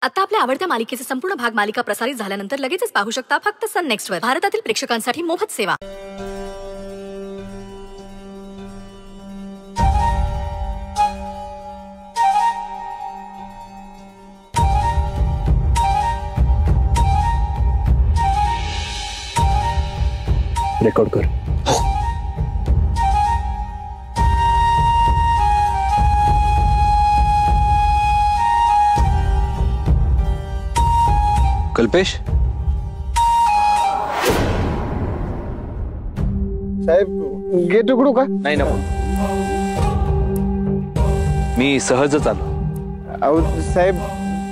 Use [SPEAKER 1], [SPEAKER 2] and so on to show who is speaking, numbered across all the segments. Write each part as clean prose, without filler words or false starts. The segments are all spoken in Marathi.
[SPEAKER 1] आता आपल्या आवडत्या मालिकेचे संपूर्ण भाग मालिका प्रसारित झाल्यानंतर लगेचच पाहू शकता फक्त सन नेक्स्ट वर. भारतातील प्रेक्षकांसाठी मोफत सेवा.
[SPEAKER 2] रेकॉर्ड कर. कल्पेश
[SPEAKER 3] साहेब गेट उघडू का?
[SPEAKER 2] नाही नको, मी सहजच आलो.
[SPEAKER 3] अहो साहेब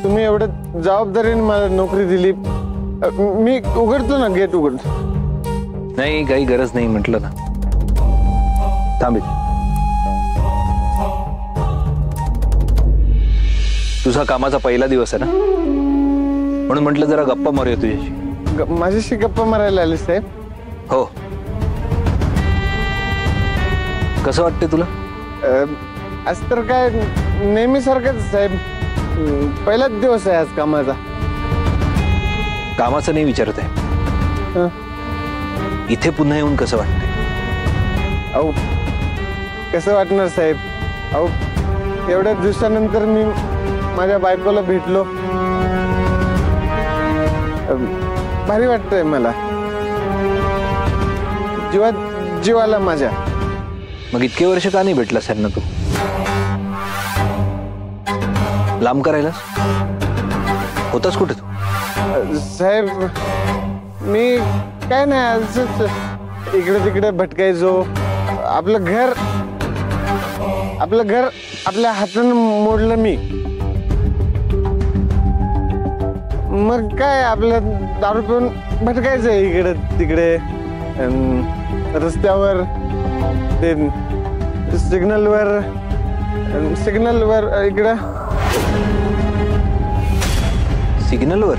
[SPEAKER 3] तुम्ही एवढं जबाबदारीने मला नोकरी दिली, मी उघडतो ना गेट उघडतो.
[SPEAKER 2] नाही काही गरज नाही म्हटलं ना. थांब, तुझा कामाचा पहिला दिवस आहे ना, म्हणून म्हटलं जरा गप्पा मारूया तुझ्याशी.
[SPEAKER 3] माझ्याशी गप्पा मारायला आले साहेब?
[SPEAKER 2] हो. कसं वाटतंय तुला?
[SPEAKER 3] आज तर काय नेहमी सारखंच साहेब, पहिलाच दिवस आहे आज कामाचा.
[SPEAKER 2] कामाचं नाही विचारत आहे, इथे पुन्हा येऊन कसं वाटतंय?
[SPEAKER 3] अहो कसं वाटणार साहेब, अहो एवढ्या दिवसानंतर मी माझ्या बायकोला भेटलो, भारी वाटतंय मला, जीवात जीवाला माझ्या.
[SPEAKER 2] मग इतके वर्ष का नाही भेटला सर तू? लांब करायला होतास कुठे तू?
[SPEAKER 3] साहेब मी काय नाही, असंच इकडे तिकडे भटकायचो. आपलं घर आपल्या हातानं मोडलं मी. मग काय आपलं दारू पिऊन भटकायचं इकडे तिकडे, रस्त्यावर, ते सिग्नलवर इकडं.
[SPEAKER 2] सिग्नलवर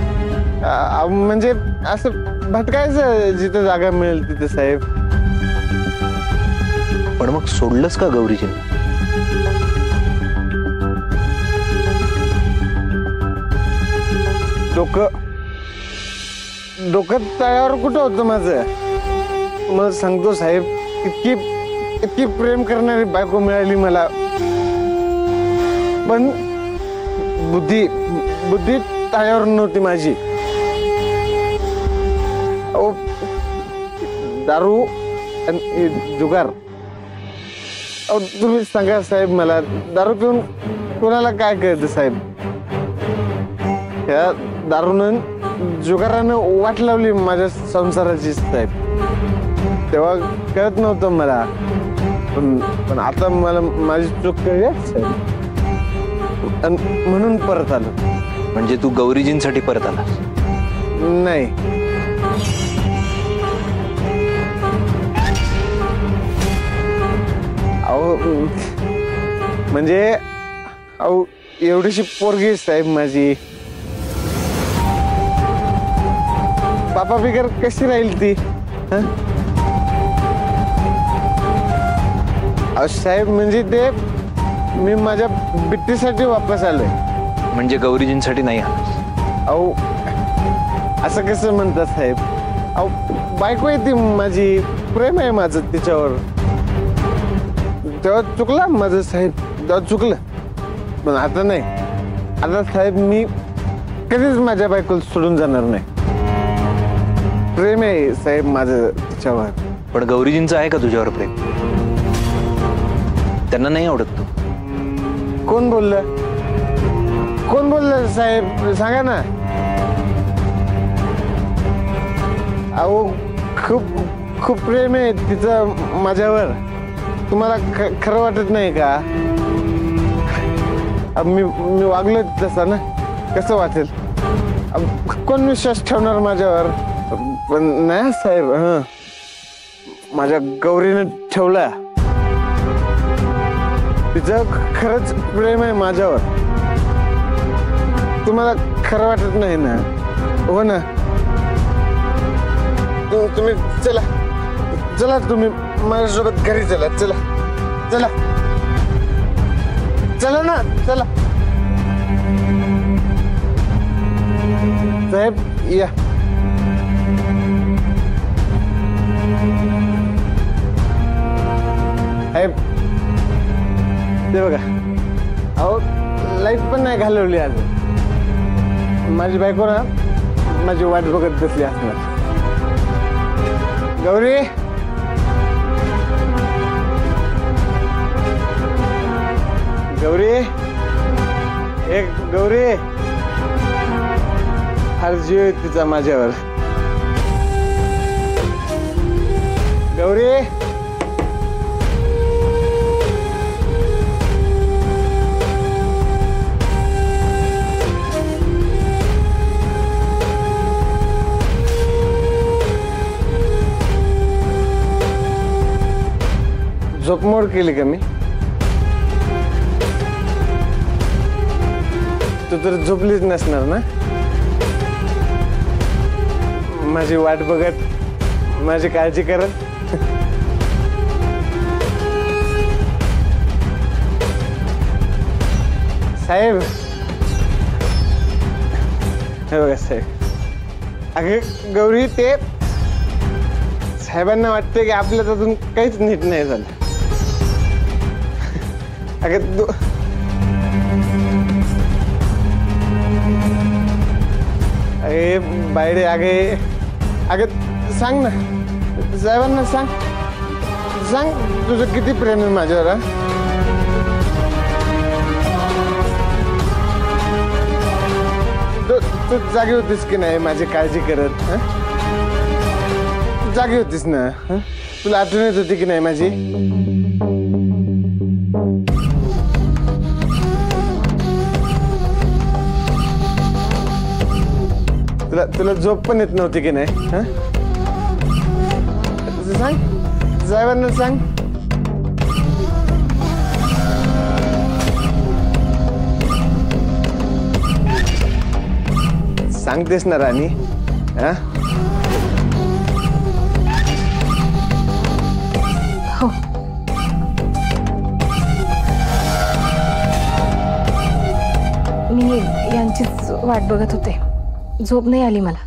[SPEAKER 3] म्हणजे असं भटकायचं जिथे जागा मिळेल तिथे साहेब.
[SPEAKER 2] पण मग सोडलंस का गौरीजी?
[SPEAKER 3] डोकं तळ्यावर कुठं होतं माझं? मग सांगतो साहेब, इतकी प्रेम करणारी बायको मिळाली मला, पण बुद्धी तळ्यावर नव्हती माझी. अहो दारू आणि जुगार. अहो तुम्ही सांगा साहेब, मला दारू पिऊन कोणाला काय कळतं साहेब? या दारूनं जुगारानं वाट लावली माझ्या संसाराची साहेब. तेव्हा कळत नव्हतं मला, पण आता मला माझी चूक कळली साहेब, म्हणून परत आलो.
[SPEAKER 2] म्हणजे तू गौरीजींसाठी परत आलास?
[SPEAKER 3] नाही, अहो म्हणजे अहो एवढीशी पोरगी साहेब माझी, बापा बिगर कशी राहील ती? साहेब म्हणजे ते मी माझ्या बिट्टीसाठी वापस आलोय.
[SPEAKER 2] म्हणजे गौरीजींसाठी नाही आलास?
[SPEAKER 3] अहो असं कसं म्हणतात साहेब? अहो बायको आहे ती माझी, प्रेम आहे माझं तिच्यावर. तेव्हा चुकला माझं साहेब, तेव्हा चुकलं, पण आता नाही. आता साहेब मी कधीच माझ्या बायकोला सोडून जाणार नाही. प्रेम आहे साहेब माझं तिच्यावर.
[SPEAKER 2] पण गौरीजींचं आहे का तुझ्यावर प्रेम? त्यांना नाही आवडत तू?
[SPEAKER 3] कोण बोललं साहेब? सांगा ना. अहो खूप प्रेम आहे तिचं माझ्यावर. तुम्हाला खरं वाटत नाही का? मी वागलो तसं ना, कसं वाटेल? कोण विश्वास ठेवणार माझ्यावर? पण नाही साहेब, माझ्या गौरीने ठेवला. तिचं खरंच प्रेम आहे माझ्यावर. तुम्हाला खरं वाटत नाही ना? हो ना. तुम्ही चला तुम्ही माझ्यासोबत घरी चला. चला चला ना, चला. साहेब या. साहेब ते बघा, अहो लाईट पण नाही घालवली आज. माझी बायको ना माझी वाट बघत बसली असणार. गौरी, गौरी, एक गौरी, फार जीव आहे तिचा माझ्यावर. गौरी, झोपमोड केली का मी? तू तर झोपलीच नसणार ना? माझी वाट बघत, माझी काळजी करत. साहेब, हे बघा साहेब, अगं गौरी, ते साहेबांना वाटते की आपल्यात अजून काहीच नीट नाही झालं. अगं अरे बायडे, अगं सांग ना, साहेबांना सांग, सांग तुझं किती प्रेम आहे माझ्यावर. तू जागी होतीस की नाही माझी काळजी करत? तू जागी होतीस ना? तुला आठवण येत होती की नाही माझी? तुला झोप पण येत नव्हती की नाही? सांग, साहेबांना सांग. सांगतेस ना राणी?
[SPEAKER 1] हो. मी यांचीच वाट बघत होते, झोप नाही आली मला.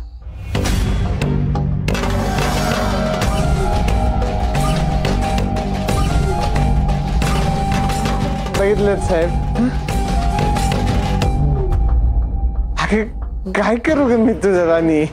[SPEAKER 3] बघितलं साहेब, काय करू ग मी तुझ्या राणी?